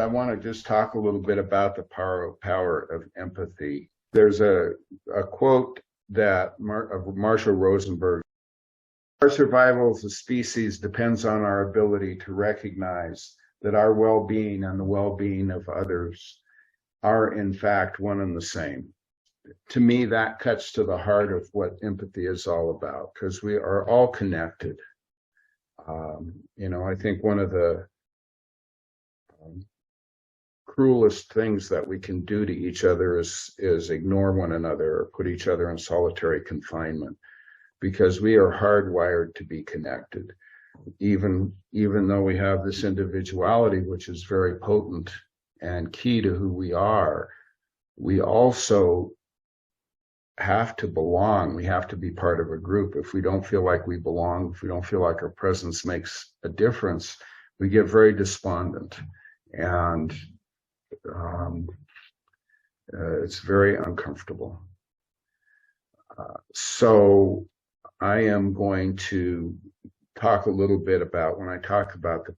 I want to just talk a little bit about the power of empathy. There's a quote that of Marshall Rosenberg: "Our survival as a species depends on our ability to recognize that our well-being and the well-being of others are in fact one and the same." To me, that cuts to the heart of what empathy is all about, because we are all connected. I think one of the cruelest things that we can do to each other is ignore one another or put each other in solitary confinement, because we are hardwired to be connected. Even though we have this individuality, which is very potent and key to who we are, we also have to belong. We have to be part of a group. If we don't feel like we belong, if we don't feel like our presence makes a difference, we get very despondent, and it's very uncomfortable. So I am going to talk a little bit about, when I talk about the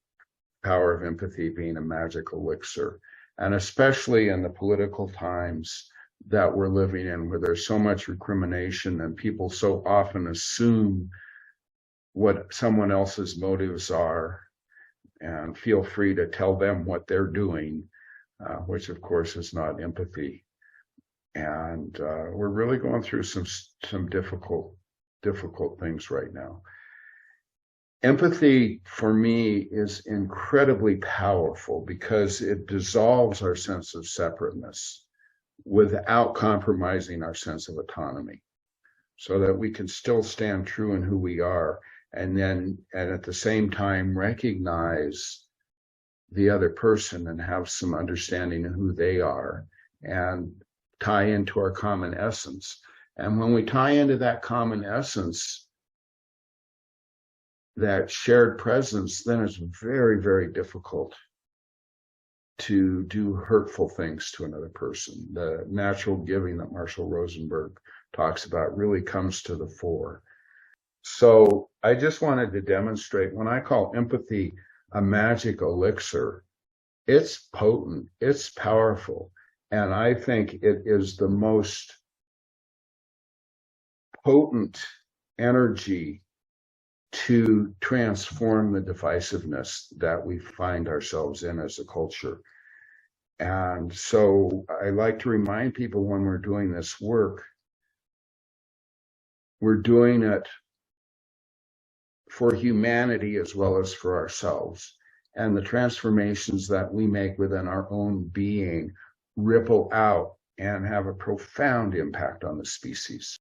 power of empathy being a magic elixir, and especially in the political times that we're living in, where there's so much recrimination and people so often assume what someone else's motives are and feel free to tell them what they're doing, which of course is not empathy. And we're really going through some difficult things right now. Empathy, for me, is incredibly powerful because it dissolves our sense of separateness without compromising our sense of autonomy, so that we can still stand true in who we are, and at the same time recognize the other person and have some understanding of who they are and tie into our common essence. And when we tie into that common essence, that shared presence, then it's very, very difficult to do hurtful things to another person. The natural giving that Marshall Rosenberg talks about really comes to the fore. So I just wanted to demonstrate, when I call empathy a magic elixir, it's potent, it's powerful, and I think it is the most potent energy to transform the divisiveness that we find ourselves in as a culture. And so I like to remind people, when we're doing this work, we're doing it for humanity as well as for ourselves. And the transformations that we make within our own being ripple out and have a profound impact on the species.